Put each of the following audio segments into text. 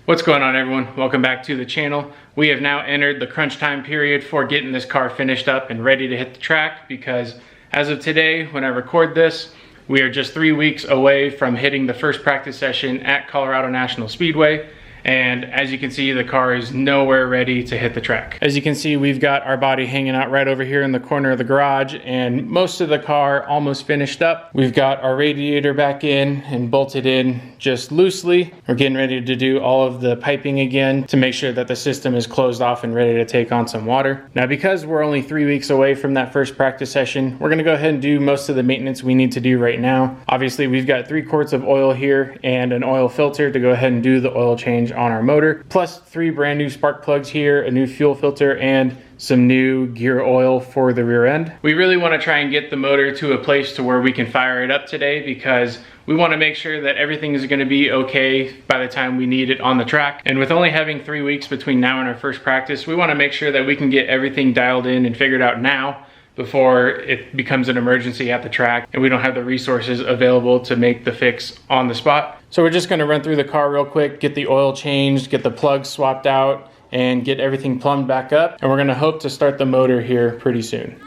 What's going on, everyone? Welcome back to the channel. We have now entered the crunch time period for getting this car finished up and ready to hit the track, because as of today, when I record this, we are just 3 weeks away from hitting the first practice session at Colorado National Speedway. And as you can see, the car is nowhere ready to hit the track. As you can see, we've got our body hanging out right over here in the corner of the garage, and most of the car almost finished up. We've got our radiator back in and bolted in just loosely. We're getting ready to do all of the piping again to make sure that the system is closed off and ready to take on some water. Now, because we're only 3 weeks away from that first practice session, we're gonna go ahead and do most of the maintenance we need to do right now. Obviously, we've got 3 quarts of oil here and an oil filter to go ahead and do the oil change on our motor, plus 3 brand new spark plugs here, a new fuel filter, and some new gear oil for the rear end. We really want to try and get the motor to a place to where we can fire it up today, because we want to make sure that everything is going to be okay by the time we need it on the track. And with only having 3 weeks between now and our first practice, we want to make sure that we can get everything dialed in and figured out now before it becomes an emergency at the track and we don't have the resources available to make the fix on the spot. So we're just gonna run through the car real quick, get the oil changed, get the plugs swapped out, and get everything plumbed back up. And we're gonna hope to start the motor here pretty soon.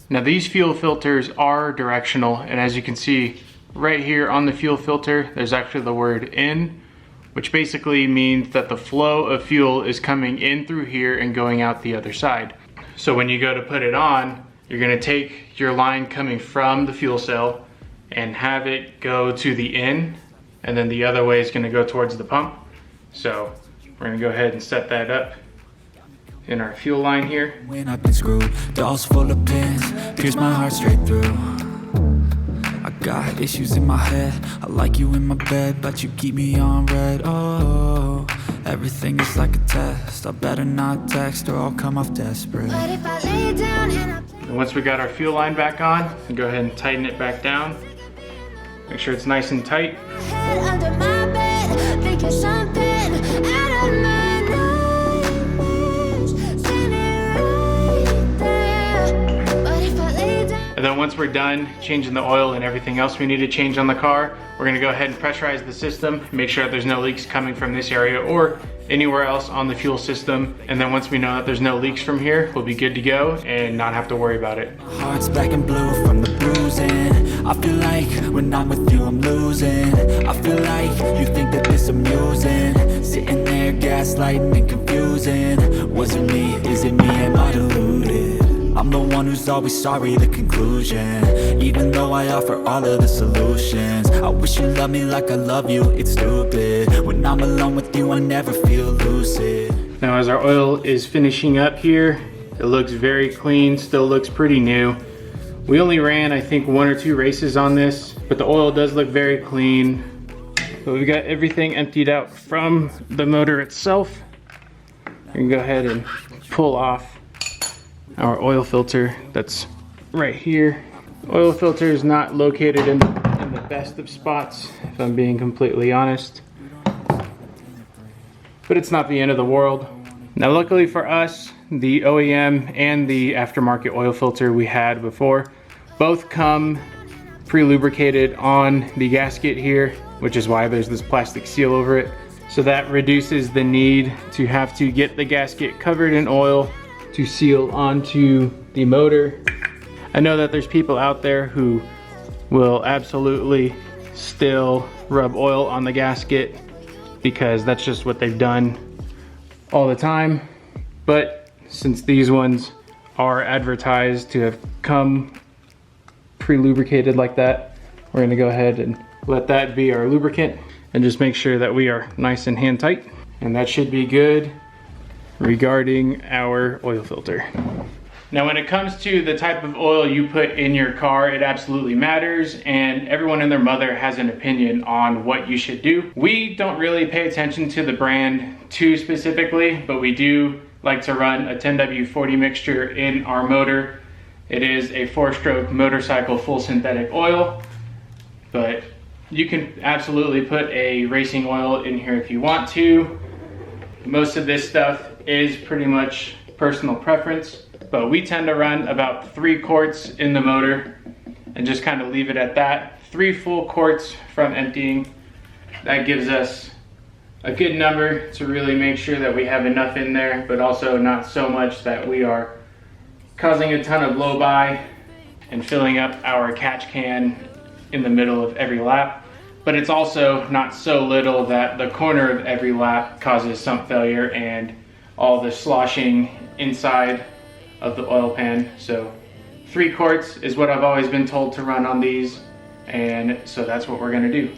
Now, these fuel filters are directional, and as you can see right here on the fuel filter, there's actually the word in, which basically means that the flow of fuel is coming in through here and going out the other side. So when you go to put it on, you're gonna take your line coming from the fuel cell and have it go to the in, and then the other way is gonna go towards the pump. So we're gonna go ahead and set that up in our fuel line here. When I've been screwed, dolls full of pins, pierce my heart straight through. I got issues in my head, I like you in my bed, but you keep me on red. Oh, everything is like a test, I better not text or I'll come off desperate. But if I lay down and once we got our fuel line back on, we go ahead and tighten it back down. Make sure it's nice and tight. Head under my bed, thinking something out of my And then once we're done changing the oil and everything else we need to change on the car, we're gonna go ahead and pressurize the system, make sure that there's no leaks coming from this area or anywhere else on the fuel system. And then once we know that there's no leaks from here, we'll be good to go and not have to worry about it. Heart's black and blue from the bruising. I feel like when I'm with you I'm losing. I feel like you think that this amusing. Sitting there gaslighting and confusing. Was it me? Is it me? Am I deluded? I'm the one who's always sorry, the conclusion. Even though I offer all of the solutions, I wish you loved me like I love you, it's stupid. When I'm alone with you, I never feel lucid. Now, as our oil is finishing up here, it looks very clean, still looks pretty new. We only ran, I think, 1 or 2 races on this, but the oil does look very clean. But we've got everything emptied out from the motor itself. We can go ahead and pull off our oil filter that's right here. Oil filter is not located in the best of spots, if I'm being completely honest, but it's not the end of the world. Now, luckily for us, the OEM and the aftermarket oil filter we had before both come pre-lubricated on the gasket here, which is why there's this plastic seal over it. So that reduces the need to have to get the gasket covered in oil to seal onto the motor. I know that there's people out there who will absolutely still rub oil on the gasket because that's just what they've done all the time. But since these ones are advertised to have come pre-lubricated like that, we're gonna go ahead and let that be our lubricant and just make sure that we are nice and hand tight. And that should be good regarding our oil filter. Now, when it comes to the type of oil you put in your car, it absolutely matters, and everyone and their mother has an opinion on what you should do. We don't really pay attention to the brand too specifically, but we do like to run a 10W40 mixture in our motor. It is a 4-stroke motorcycle full synthetic oil, but You can absolutely put a racing oil in here if you want to. Most of this stuff is pretty much personal preference, but we tend to run about 3 quarts in the motor and just kind of leave it at that. 3 full quarts from emptying. That gives us a good number to really make sure that we have enough in there, but also not so much that we are causing a ton of blow by and filling up our catch can in the middle of every lap. But it's also not so little that the corner of every lap causes sump failure and all the sloshing inside of the oil pan. So 3 quarts is what I've always been told to run on these, and so that's what we're gonna do.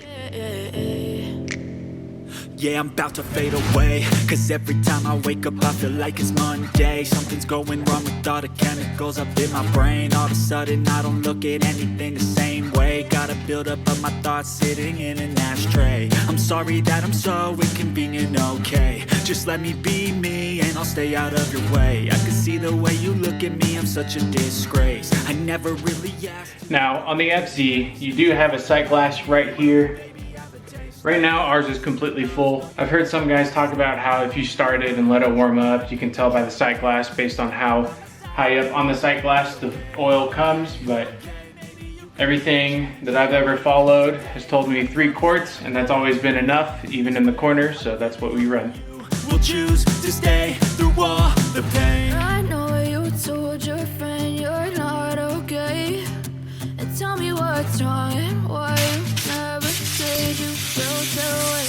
Yeah, I'm about to fade away, cause every time I wake up I feel like it's Monday. Something's going wrong with all the chemicals up in my brain. All of a sudden I don't look at anything the same way. Got a buildup of my thoughts sitting in an ashtray. I'm sorry that I'm so inconvenient, okay. Just let me be me and I'll stay out of your way. I can see the way you look at me, I'm such a disgrace. I never really asked. Now on the FZ, you do have a sight glass right here. Right now ours is completely full. I've heard some guys talk about how if you start it and let it warm up, you can tell by the sight glass based on how high up on the sight glass the oil comes, but everything that I've ever followed has told me 3 quarts, and that's always been enough, even in the corner, so that's what we run. We'll choose to stay through all the pain. I know you told your friend you're not okay, and tell me what's wrong and why you never said you felt that way.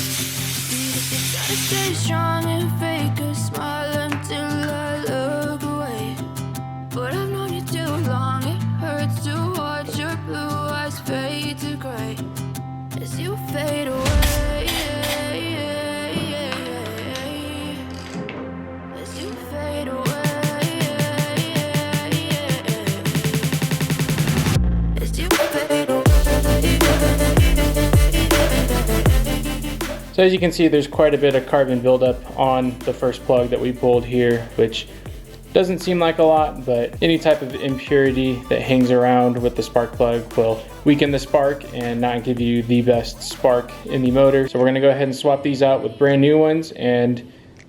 You gotta stay strong and fake a smile until I look away. But I've known you too long, it hurts to watch your blue eyes fade to gray as you fade away. As you fade away. As you fade away. So as you can see, there's quite a bit of carbon buildup on the first plug that we pulled here, which doesn't seem like a lot, but any type of impurity that hangs around with the spark plug will weaken the spark and not give you the best spark in the motor. So we're gonna go ahead and swap these out with brand new ones, and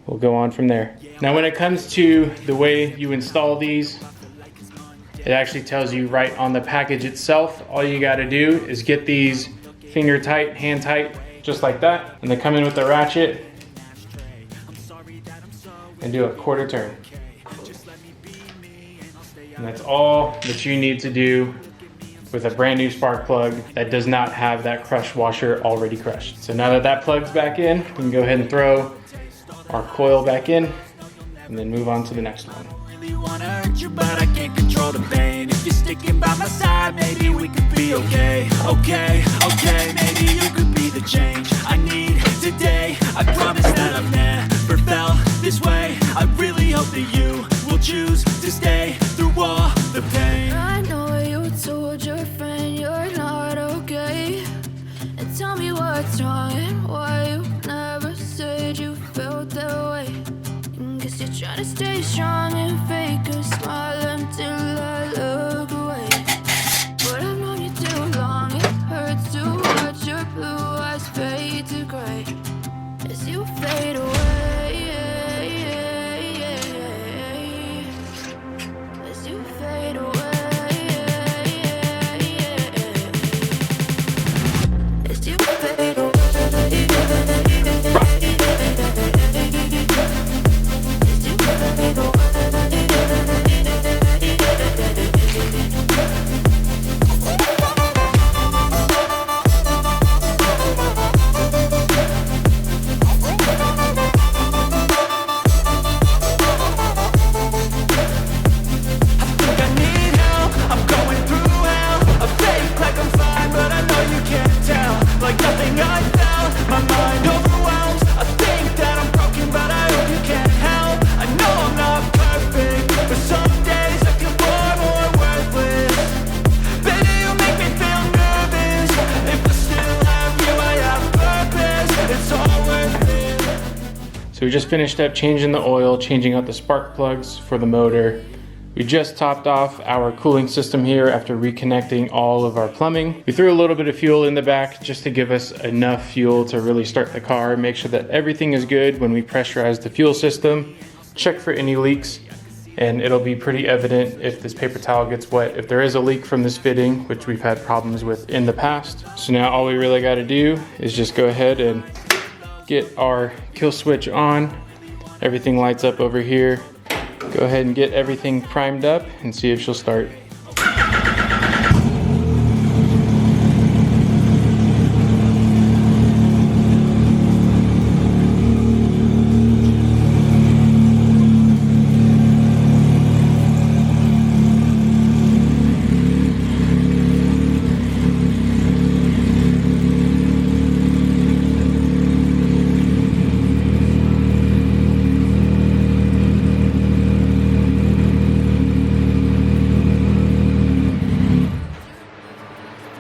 we'll go on from there. Now when it comes to the way you install these, it actually tells you right on the package itself. All you gotta do is get these finger tight, hand tight, just like that. And they come in with the ratchet and do a quarter turn. And that's all that you need to do with a brand new spark plug that does not have that crush washer already crushed. So now that that plug's back in, we can go ahead and throw our coil back in and then move on to the next one. Really wanna hurt you, but I can't control the pain. If you're sticking by my side, maybe we could be okay. Okay, okay, maybe you could be the change I need today. I promise that I've never felt this way. I really hope that you will choose to stay through all the pain. I know you told your friend you're not okay, and tell me what's wrong and why you never said you felt that way. Guess you're trying to stay strong and fake a smile until I look away. But I've known you too long, it hurts to watch your blue eyes fade to gray as you fade away. As you fade away. As you fade away. So we just finished up changing the oil, changing out the spark plugs for the motor. We just topped off our cooling system here after reconnecting all of our plumbing. We threw a little bit of fuel in the back just to give us enough fuel to really start the car, make sure that everything is good when we pressurize the fuel system, check for any leaks, and it'll be pretty evident if this paper towel gets wet, if there is a leak from this fitting, which we've had problems with in the past. So now all we really gotta do is just go ahead and get our kill switch on. Everything lights up over here. Go ahead and get everything primed up and see if she'll start.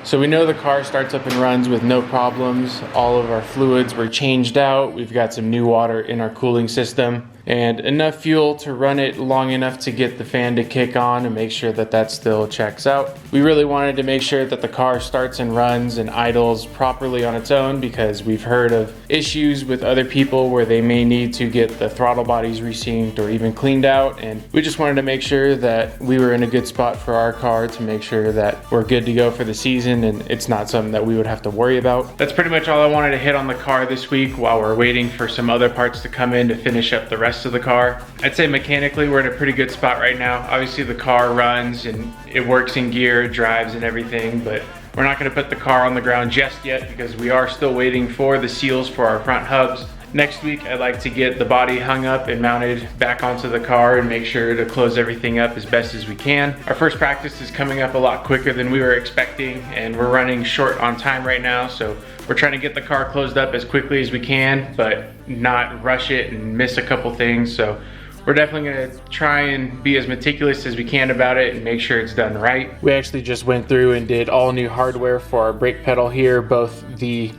So we know the car starts up and runs with no problems. All of our fluids were changed out. We've got some new water in our cooling system and enough fuel to run it long enough to get the fan to kick on and make sure that that still checks out. We really wanted to make sure that the car starts and runs and idles properly on its own, because we've heard of issues with other people where they may need to get the throttle bodies resynced or even cleaned out, and we just wanted to make sure that we were in a good spot for our car to make sure that we're good to go for the season and it's not something that we would have to worry about. That's pretty much all I wanted to hit on the car this week while we're waiting for some other parts to come in to finish up the rest of the car. I'd say mechanically we're in a pretty good spot right now. Obviously the car runs and it works in gear, drives and everything, but we're not going to put the car on the ground just yet because we are still waiting for the seals for our front hubs. Next week I'd like to get the body hung up and mounted back onto the car and make sure to close everything up as best as we can. Our first practice is coming up a lot quicker than we were expecting, and we're running short on time right now, so we're trying to get the car closed up as quickly as we can but not rush it and miss a couple things. So we're definitely gonna try and be as meticulous as we can about it and make sure it's done right. We actually just went through and did all new hardware for our brake pedal here, both the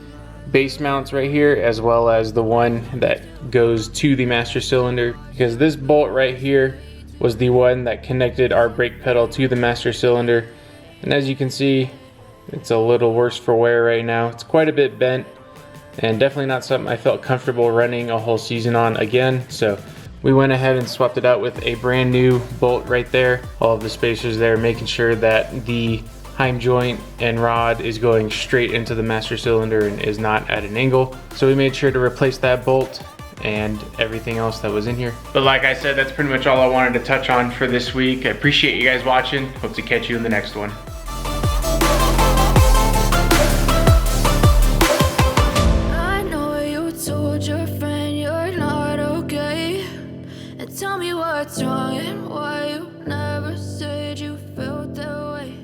base mounts right here as well as the one that goes to the master cylinder, because this bolt right here was the one that connected our brake pedal to the master cylinder, and as you can see it's a little worse for wear right now. It's quite a bit bent and definitely not something I felt comfortable running a whole season on again, so we went ahead and swapped it out with a brand new bolt right there. All of the spacers there, making sure that the Heim joint and rod is going straight into the master cylinder and is not at an angle. So we made sure to replace that bolt and everything else that was in here. But like I said, that's pretty much all I wanted to touch on for this week. I appreciate you guys watching. Hope to catch you in the next one. I know you told your friend you're not okay, and tell me what's wrong and why you never said you felt that way.